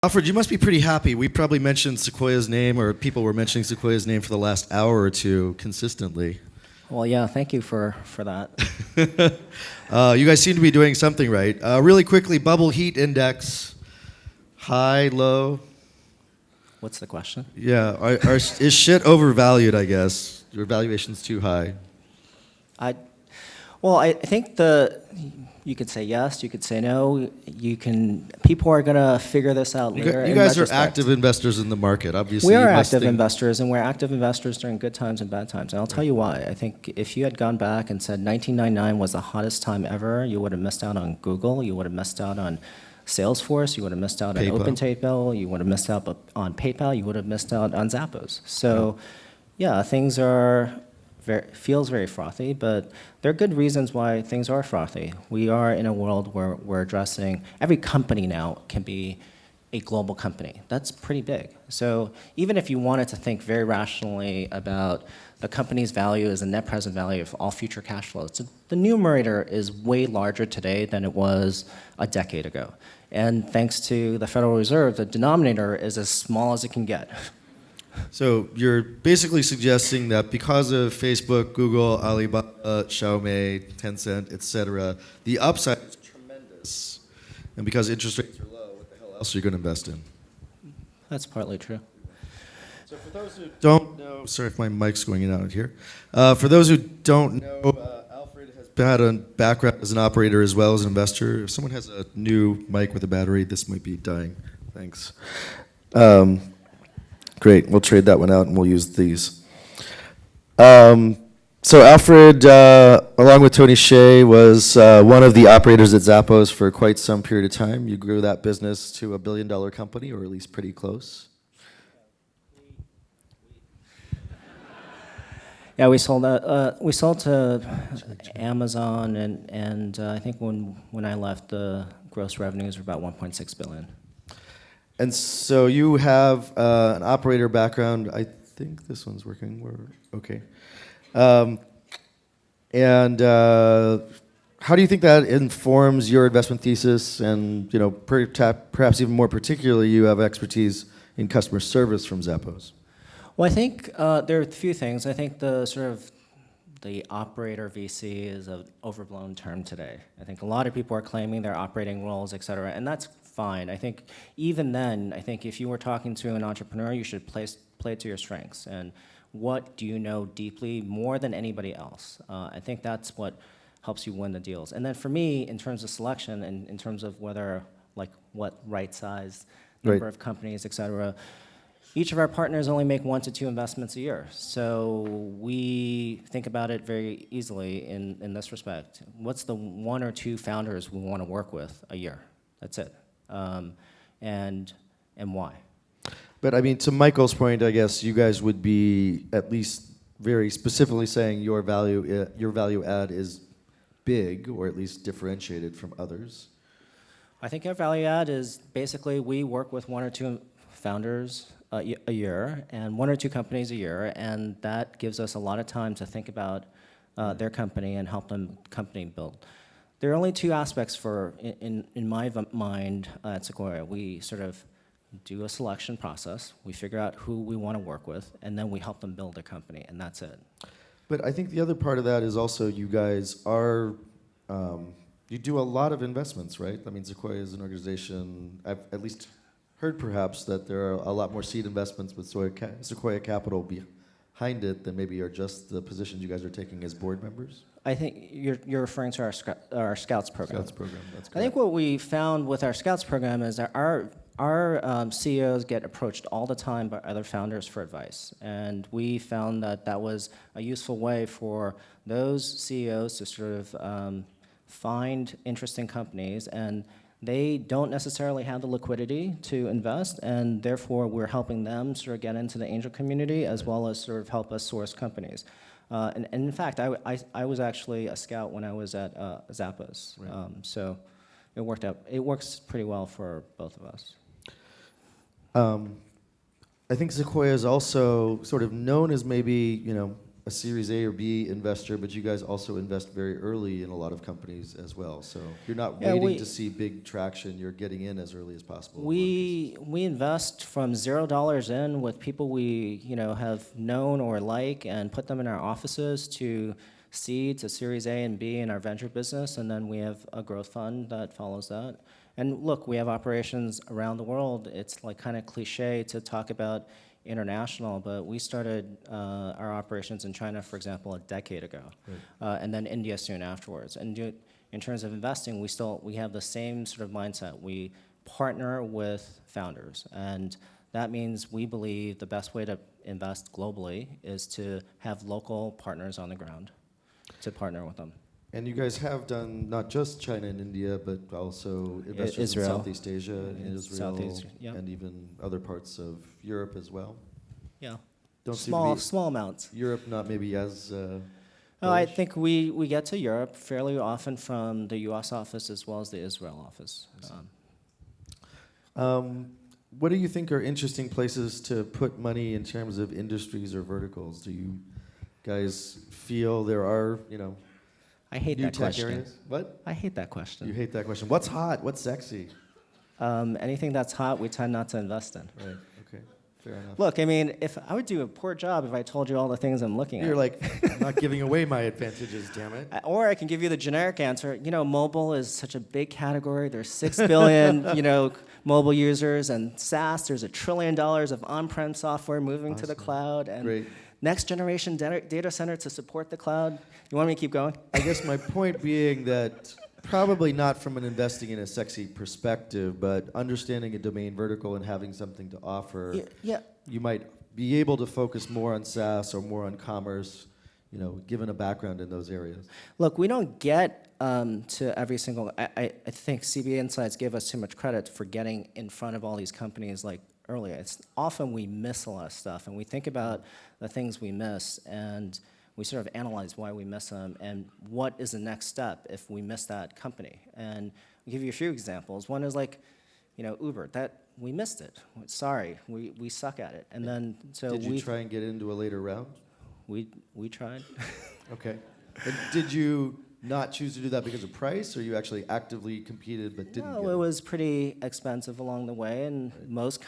Alfred, you must be pretty happy. We probably mentioned Sequoia's name, or people were mentioning Sequoia's name for the last hour or two consistently. Well, yeah, thank you for that. You guys seem to be doing something right. Really quickly, bubble heat index, high, low. What's the question? Yeah, is shit overvalued, I guess? Your valuation's too high. I think you could say yes, you could say no. People are gonna figure this out later. You guys are active investors in the market, obviously. We are active investors, and we're active investors during good times and bad times. And I'll tell you why. I think if you had gone back and said 1999 was the hottest time ever, you would have missed out on Google, you would have missed out on Salesforce, you would have missed out on OpenTable, you would have missed out on PayPal, you would have missed out on Zappos. So, yeah, things feels very frothy, but there are good reasons why things are frothy. We are in a world where we're addressing, every company now can be a global company. That's pretty big. So even if you wanted to think very rationally about the company's value as a net present value of all future cash flows, the numerator is way larger today than it was a decade ago. And thanks to the Federal Reserve, the denominator is as small as it can get. So you're basically suggesting that because of Facebook, Google, Alibaba, Xiaomi, Tencent, etc., the upside is tremendous. And because interest rates are low, what the hell else are you going to invest in? That's partly true. So for those who don't know, sorry if my mic's going in and out here. For those who don't know, Alfred has had a background as an operator as well as an investor. If someone has a new mic with a battery, this might be dying. Thanks. Great, we'll trade that one out and we'll use these. So Alfred, along with Tony Hsieh, was one of the operators at Zappos for quite some period of time. You grew that business to $1 billion company, or at least pretty close. Yeah, we sold to Amazon, and I think when I left, the gross revenues were about 1.6 billion. And so you have an operator background. I think this one's working. We're okay. And how do you think that informs your investment thesis? And perhaps even more particularly, you have expertise in customer service from Zappos. Well, I think there are a few things. I think the operator VC is an overblown term today. I think a lot of people are claiming their operating roles, et cetera, and that's fine. I think even then, if you were talking to an entrepreneur, you should play to your strengths. And what do you know deeply more than anybody else? I think that's what helps you win the deals. And then for me, in terms of selection and in terms of whether, what right size, number of companies, et cetera, each of our partners only make 1 to 2 investments a year. So we think about it very easily in this respect. What's the 1 or 2 founders we want to work with a year? That's it. And why? But I mean, to Michael's point, I guess you guys would be at least very specifically saying your value add is big, or at least differentiated from others. I think our value add is basically we work with 1 or 2 founders a year and 1 or 2 companies a year, and that gives us a lot of time to think about their company and help them company build. There are only 2 aspects in my mind at Sequoia. We sort of do a selection process, we figure out who we want to work with, and then we help them build their company, and that's it. But I think the other part of that is also you guys are, you do a lot of investments, right? I mean, Sequoia is an organization, I've at least heard perhaps that there are a lot more seed investments with Sequoia Capital behind it than maybe are just the positions you guys are taking as board members. I think you're referring to our Scouts program. Scouts program, that's correct. I think what we found with our Scouts program is that our CEOs get approached all the time by other founders for advice. And we found that was a useful way for those CEOs to sort of find interesting companies, and they don't necessarily have the liquidity to invest, and therefore we're helping them sort of get into the angel community as well as sort of help us source companies. And in fact, I was actually a scout when I was at Zappos, so it worked out. It works pretty well for both of us. I think Sequoia is also sort of known as maybe, a Series A or B investor, but you guys also invest very early in a lot of companies as well. So you're not Yeah, waiting to see big traction. You're getting in as early as possible. in a lot of cases. we invest from $0 in with people we have known or like, and put them in our offices, to seed, to Series A and B in our venture business, and then we have a growth fund that follows that. And look, we have operations around the world. It's like kind of cliche to talk about international, but we started our operations in China, for example, a decade ago, and then India soon afterwards. And in terms of investing, we have the same sort of mindset. We partner with founders, and that means we believe the best way to invest globally is to have local partners on the ground, to partner with them. And you guys have done not just China and India, but also investors Israel. in Southeast Asia, in Israel, Southeast, yeah. and even other parts of Europe as well. Yeah, Don't seem to be small amounts. Europe not maybe as Oh, I bullish? think we get to Europe fairly often from the U.S. office as well as the Israel office. What do you think are interesting places to put money in terms of industries or verticals? Do you guys feel there are, I hate new that tech question. areas? What? I hate that question. You hate that question. What's hot? What's sexy? Anything that's hot, we tend not to invest in. Right. Okay. Fair enough. Look, I mean, if I would do a poor job if I told you all the things I'm looking You're at. like, I'm not giving away my advantages, damn it. Or I can give you the generic answer. Mobile is such a big category. There's 6 billion, mobile users, and SaaS. There's $1 trillion of on-prem software moving to the Awesome. cloud, and Great. next generation data center to support the cloud. You want me to keep going? I guess my point being that probably not from an investing in a sexy perspective, but understanding a domain vertical and having something to offer, Yeah. you might be able to focus more on SaaS or more on commerce, given a background in those areas. Look, we don't get to every single. I think CB Insights gave us too much credit for getting in front of all these companies like earlier. It's often we miss a lot of stuff, and we think about the things we miss, and we sort of analyze why we miss them and what is the next step if we miss that company. And I'll give you a few examples. One is like, Uber. That we missed it. Sorry, we suck at it. And then so Did you try and get into a later round? we tried. Okay. And did you not choose to do that because of price, or you actually actively competed but didn't No, get it it? was pretty expensive along the way, and most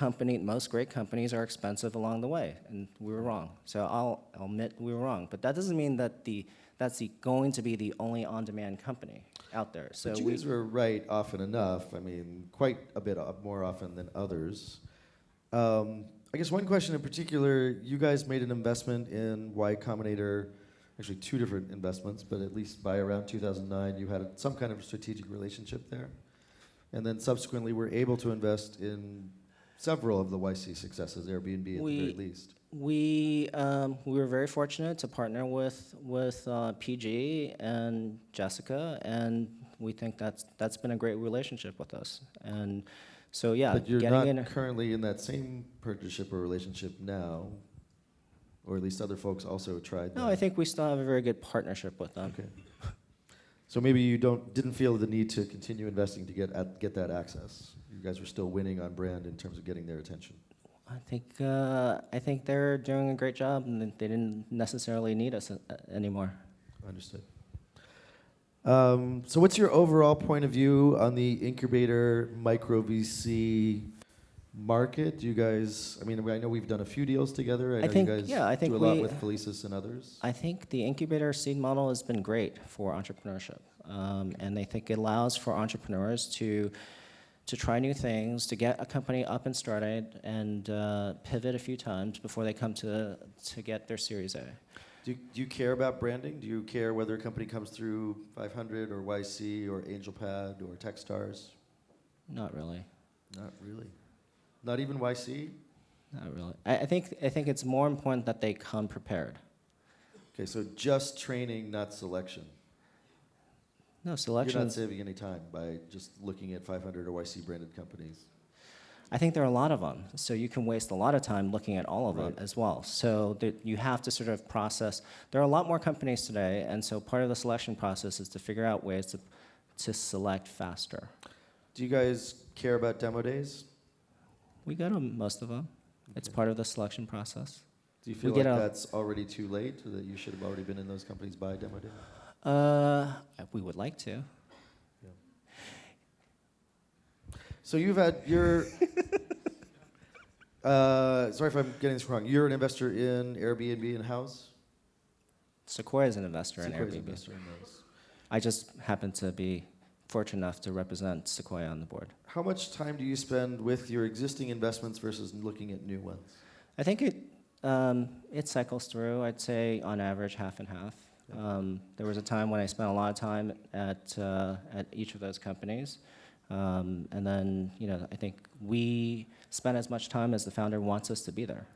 great companies are expensive along the way, and we were wrong. So I'll admit we were wrong, but that doesn't mean that that's going to be the only on-demand company out there. So But you guys were right often enough. I mean, quite a bit more often than others. I guess one question in particular, you guys made an investment in Y Combinator, actually 2 different investments, but at least by around 2009, you had some kind of strategic relationship there. And then subsequently were able to invest in several of the YC successes, Airbnb at the very least. We were very fortunate to partner with PG and Jessica, and we think that's been a great relationship with us. And so yeah, But you're getting not currently in that same partnership or relationship now, or at least other folks also tried that. No, I think we still have a very good partnership with them. Okay. So maybe you didn't feel the need to continue investing to get that access. You guys were still winning on brand in terms of getting their attention. I think they're doing a great job, and they didn't necessarily need us anymore. Understood. So what's your overall point of view on the incubator micro VC market? Do you guys, I know we've done a few deals together. I think you guys do a lot with Felicis and others. I think the incubator seed model has been great for entrepreneurship, and I think it allows for entrepreneurs to try new things, to get a company up and started, and pivot a few times before they come to get their Series A. Do you care about branding? Do you care whether a company comes through 500 or YC or AngelPad or Techstars? Not really. Not really. Not even YC? Not really. I think it's more important that they come prepared. Okay, so just training, not selection. No, selection. You're not saving any time by just looking at 500 or YC branded companies. I think there are a lot of them, so you can waste a lot of time looking at all of them Right. as well. So you have to sort of process. There are a lot more companies today, and so part of the selection process is to figure out ways to select faster. Do you guys care about demo days? We go to most of them. It's Okay. part of the selection process. Do you feel We like get a- that's already too late, or that you should have already been in those companies by demo day? We would like to. So you've had your. Sorry if I'm getting this wrong. You're an investor in Airbnb and House? Sequoia is an investor in Sequoia's an Airbnb. investor in those. I just happen to be fortunate enough to represent Sequoia on the board. How much time do you spend with your existing investments versus looking at new ones? I think it cycles through. I'd say on average half and half. There was a time when I spent a lot of time at each of those companies, and then I think we spend as much time as the founder wants us to be there.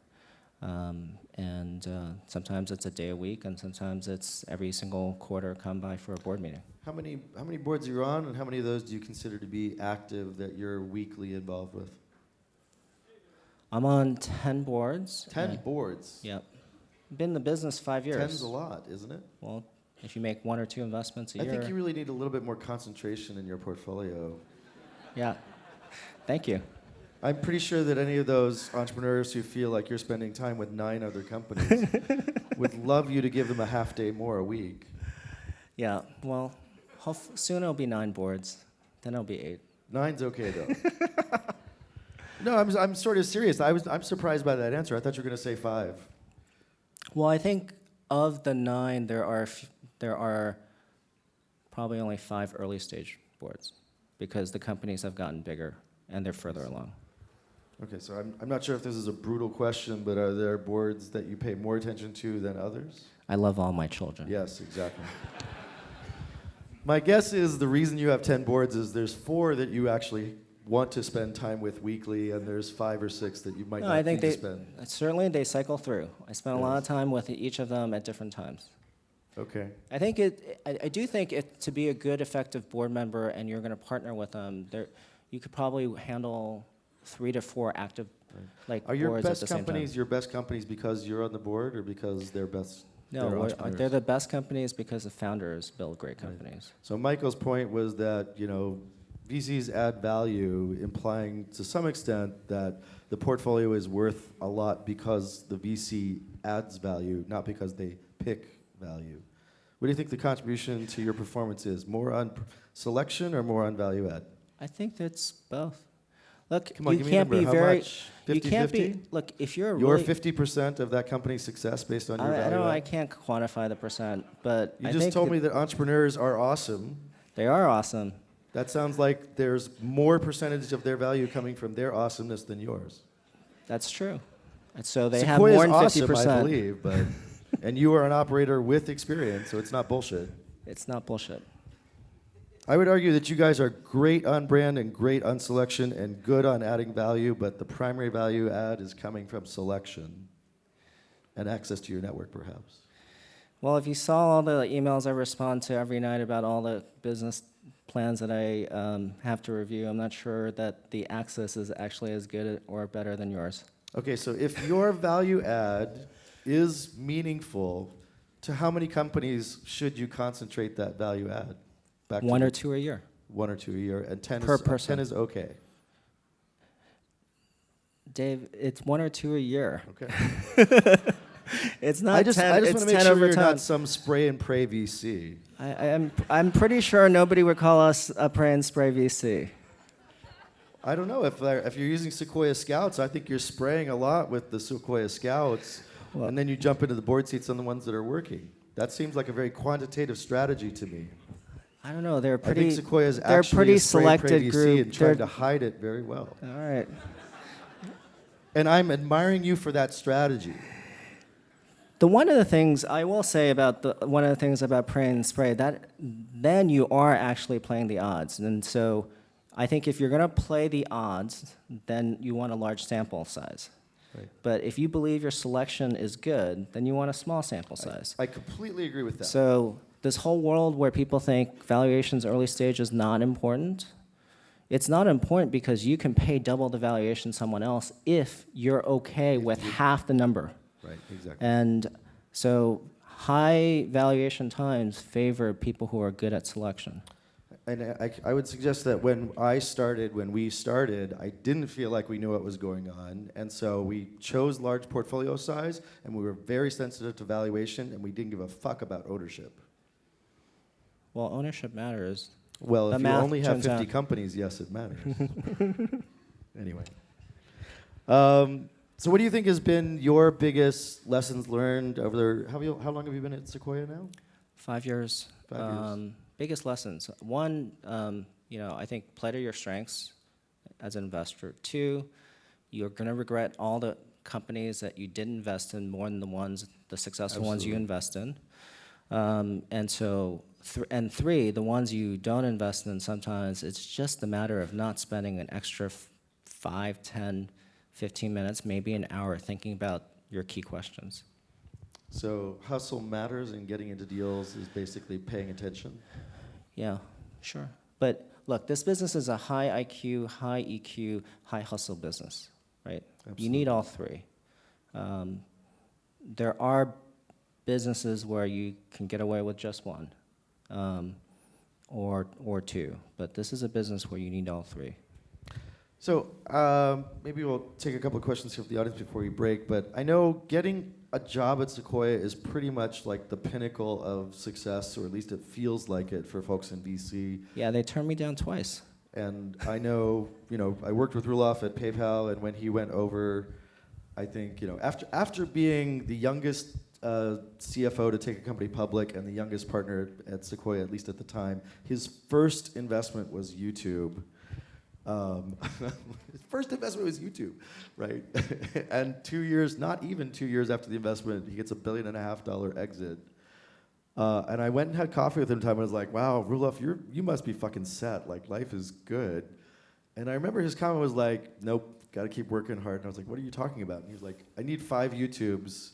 And sometimes it's a day a week, and sometimes it's every single quarter come by for a board meeting. How many boards are you on, and how many of those do you consider to be active that you're weekly involved with? I'm on 10 boards. 10 boards? Yep. Been in the business 5 years. 10's a lot, isn't it? Well, if you make 1 or 2 investments a year. I think you really need a little bit more concentration in your portfolio. Yeah. Thank you. I'm pretty sure that any of those entrepreneurs who feel like you're spending time with 9 other companies would love you to give them a half day more a week. Yeah. Well, soon it'll be 9 boards. Then it'll be 8. 9's okay though. No, I'm sort of serious. I'm surprised by that answer. I thought you were going to say 5. Well, I think of the 9, there are probably only 5 early stage boards because the companies have gotten bigger and they're further along. Okay, so I'm not sure if this is a brutal question, but are there boards that you pay more attention to than others? I love all my children. Yes, exactly. My guess is the reason you have 10 boards is there's 4 that you actually want to spend time with weekly, and there's 5 or 6 that you might No, not I think need to spend. certainly they cycle through. I spend a lot of time with each of them at different times. Okay. I think I do think to be a good, effective board member, and you're going to partner with them, you could probably handle 3 to 4 active Are your boards at best the same time. companies your best companies because you're on the board, or because they're best? No, they're entrepreneurs? they're the best companies because the founders build great companies. So Michael's point was that VCs add value, implying to some extent that the portfolio is worth a lot because the VC adds value, not because they pick value. What do you think the contribution to your performance is? More on selection or more on value add? I think that's both. Look, Come on, you give me a can't number. be How very. much? You can't 50-50? be. Look, if you're You're really. 50% of that company's success based on your value I don't know. I add? can't quantify the percent, but You I just think told me that entrepreneurs are awesome. they are awesome. That sounds like there's more percentage of their value coming from their awesomeness than yours. That's true. And so they have Sequoia's more than 50%. awesome, I believe, but and you are an operator with experience, so it's not bullshit. It's not bullshit. I would argue that you guys are great on brand and great on selection and good on adding value, but the primary value add is coming from selection and access to your network, perhaps. Well, if you saw all the emails I respond to every night about all the business plans that I have to review, I'm not sure that the access is actually as good or better than yours. Okay, so if your value add is meaningful, to how many companies should you concentrate that value add? Back to 1 or the- 2 a year. 1 or 2 a year, and 10 Per is person. 10 is okay. Dave, it's 1 or 2 a year. Okay. It's not I just 10. want It's to make 10 sure over you're 10. not some spray and pray VC. I'm pretty sure nobody would call us a pray and spray VC. I don't know if you're using Sequoia Scouts. I think you're spraying a lot with the Sequoia Scouts, Well- and then you jump into the board seats on the ones that are working. That seems like a very quantitative strategy to me. I don't know. They're I pretty. think Sequoia is they're actually pretty a spray and pray selected VC group. and trying to They're- hide it very well. All right. And I'm admiring you for that strategy. One of the things I will say about one of the things about pray and spray, that then you are actually playing the odds. And so I think if you're going to play the odds, then you want a large sample size. Right. But if you believe your selection is good, then you want a small sample size. I completely agree with that. So this whole world where people think valuations early stage is not important, it's not important because you can pay double the valuation someone else if you're okay with half the number. Right, exactly. And so high valuation times favor people who are good at selection. And I would suggest that when we started, I didn't feel like we knew what was going on. And so we chose large portfolio size, and we were very sensitive to valuation, and we didn't give a fuck about ownership. Well, ownership matters. Well, The if you math only have turns 50 out- companies, yes, it matters. Anyway. So what do you think has been your biggest lessons learned over the, how long have you been at Sequoia now? 5 years. 5 years. Biggest lessons. One, I think play to your strengths as an investor. Two, you're going to regret all the companies that you didn't invest in more than the successful ones you Absolutely. invest in. And three, the ones you don't invest in, sometimes it's just a matter of not spending an extra 5, 10, 15 minutes, maybe an hour thinking about your key questions. So hustle matters, and getting into deals is basically paying attention. Yeah, sure. But look, this business is a high IQ, high EQ, high hustle business, right? You need all three. There are businesses where you can get away with just one, or two, but this is a business where you need all three. So maybe we'll take a couple of questions here from the audience before we break, but I know getting a job at Sequoia is pretty much like the pinnacle of success, or at least it feels like it for folks in VC. Yeah, they turned me down twice. And I know, I worked with Rulof at PayPal, and when he went over, I think, after being the youngest CFO to take a company public and the youngest partner at Sequoia, at least at the time, his first investment was YouTube. His first investment was YouTube, right? And 2 years, not even 2 years after the investment, he gets $1.5 billion exit. And I went and had coffee with him one time, and I was like, wow, Rulof, you must be fucking set. Like, life is good. And I remember his comment was like, nope, got to keep working hard. And I was like, what are you talking about? And he was like, I need 5 YouTubes,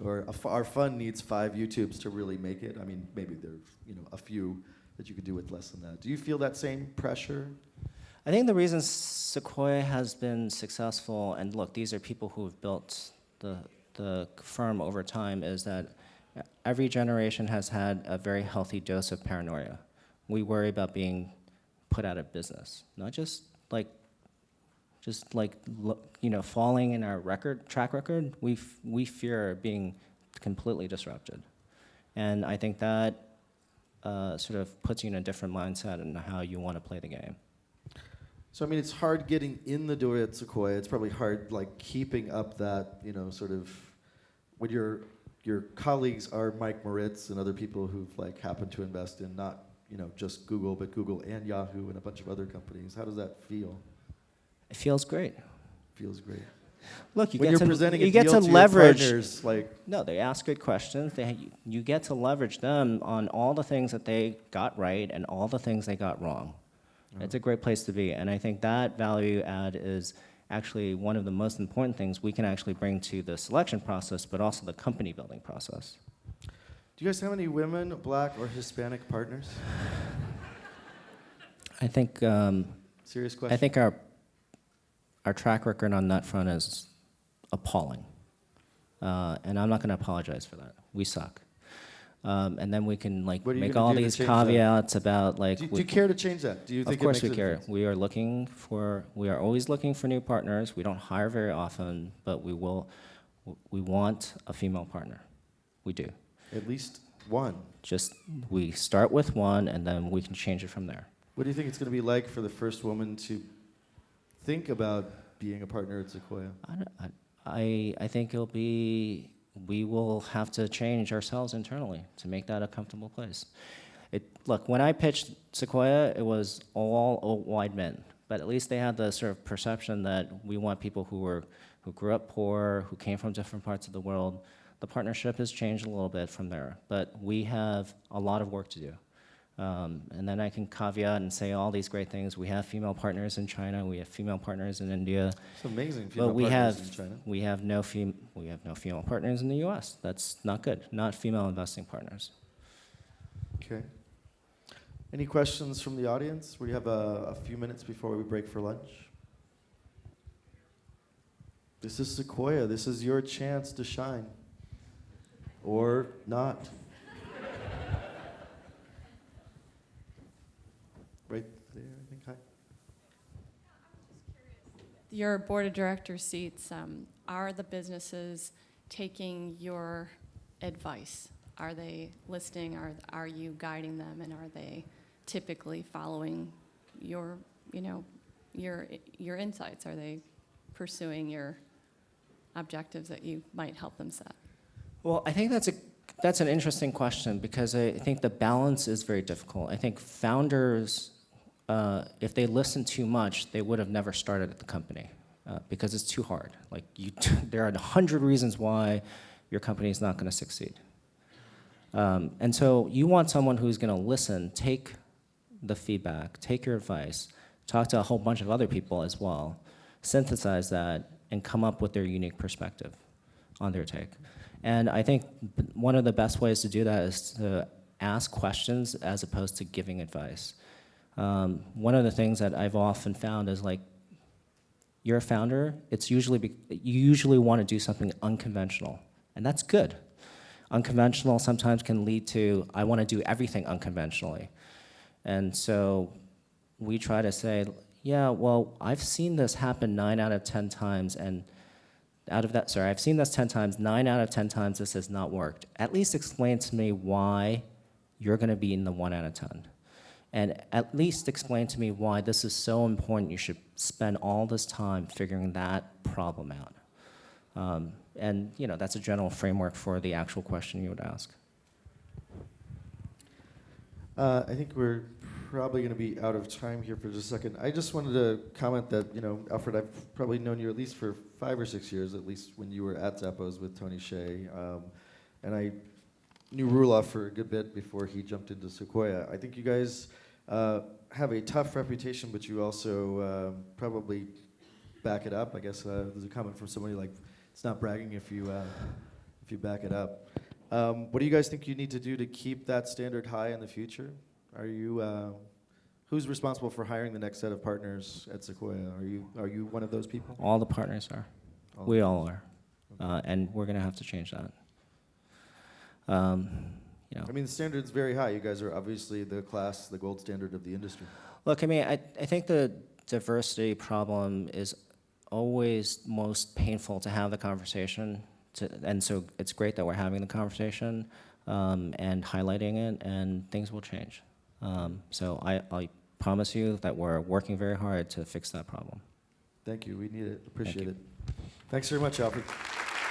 or our fund needs 5 YouTubes to really make it. I mean, maybe there's a few that you could do with less than that. Do you feel that same pressure? I think the reason Sequoia has been successful, and look, these are people who have built the firm over time, is that every generation has had a very healthy dose of paranoia. We worry about being put out of business, not just like falling in our track record. We fear being completely disrupted, and I think that sort of puts you in a different mindset in how you want to play the game. So I mean, it's hard getting in the door at Sequoia. It's probably hard, like, keeping up that, sort of, when your colleagues are Mike Moritz and other people who've like happened to invest in not just Google, but Google and Yahoo and a bunch of other companies. How does that feel? It feels great. Feels great. Look, you When get you're to presenting you a get deal to to your leverage. partners, like, No, they ask good questions. You get to leverage them on all the things that they got right and all the things they got wrong. It's a great place to be, and I think that value add is actually one of the most important things we can actually bring to the selection process, but also the company building process. do you guys have any women, Black or Hispanic partners? I think Serious question. I think our track record on that front is appalling, and I'm not going to apologize for that. We suck. And then we can What are you make gonna all do to these change that? caveats about Do you care to change that? Do you think Of course it we makes a care. difference? We are always looking for new partners. We don't hire very often, but we want a female partner. We do. At least one. We start with one, and then we can change it from there. What do you think it's going to be like for the first woman to think about being a partner at Sequoia? I think we will have to change ourselves internally to make that a comfortable place. Look, when I pitched Sequoia, it was all white men, but at least they had the sort of perception that we want people who grew up poor, who came from different parts of the world. The partnership has changed a little bit from there, but we have a lot of work to do. And then I can caveat and say all these great things. We have female partners in China. We have female partners in India. It's amazing. But Female partners in China. we have no female partners in the U.S. That's not good. Not female investing partners. Okay. Any questions from the audience? We have a few minutes before we break for lunch. This is Sequoia. This is your chance to shine. Or not. your board of directors seats, are the businesses taking your advice? Are they listening? Are you guiding them? And are they typically following your, your insights? Are they pursuing your objectives that you might help them set? Well, I think that's an interesting question because I think the balance is very difficult. I think founders, if they listen too much, they would have never started at the company because it's too hard. Like there are 100 reasons why your company is not going to succeed. And so you want someone who's going to listen, take the feedback, take your advice, talk to a whole bunch of other people as well, synthesize that, and come up with their unique perspective on their take. And I think one of the best ways to do that is to ask questions as opposed to giving advice. One of the things that I've often found is like, you're a founder, you usually want to do something unconventional, and that's good. Unconventional sometimes can lead to, I want to do everything unconventionally. And so we try to say, yeah, well, I've seen this happen 9 out of 10 times, and I've seen this 10 times, 9 out of 10 times this has not worked. At least explain to me why you're going to be in the 1 out of 10. And at least explain to me why this is so important you should spend all this time figuring that problem out. And that's a general framework for the actual question you would ask. I think we're probably going to be out of time here for just a second. I just wanted to comment that, Alfred, I've probably known you at least for 5 or 6 years, at least when you were at Zappos with Tony Hsieh. And I knew Roelof for a good bit before he jumped into Sequoia. I think you guys have a tough reputation, but you also probably back it up. I guess there's a comment from somebody like, it's not bragging if you back it up. What do you guys think you need to do to keep that standard high in the future? Are you who's responsible for hiring the next set of partners at Sequoia? Are you one of those people? All the partners are. We all are. Okay. And we're going to have to change that. I mean, the standard's very high. You guys are obviously the gold standard of the industry. Look, I think the diversity problem is always most painful to have the conversation. And so it's great that we're having the conversation and highlighting it, and things will change. So I promise you that we're working very hard to fix that problem. Thank you. We need it. Appreciate it. Thanks very much, Alfred.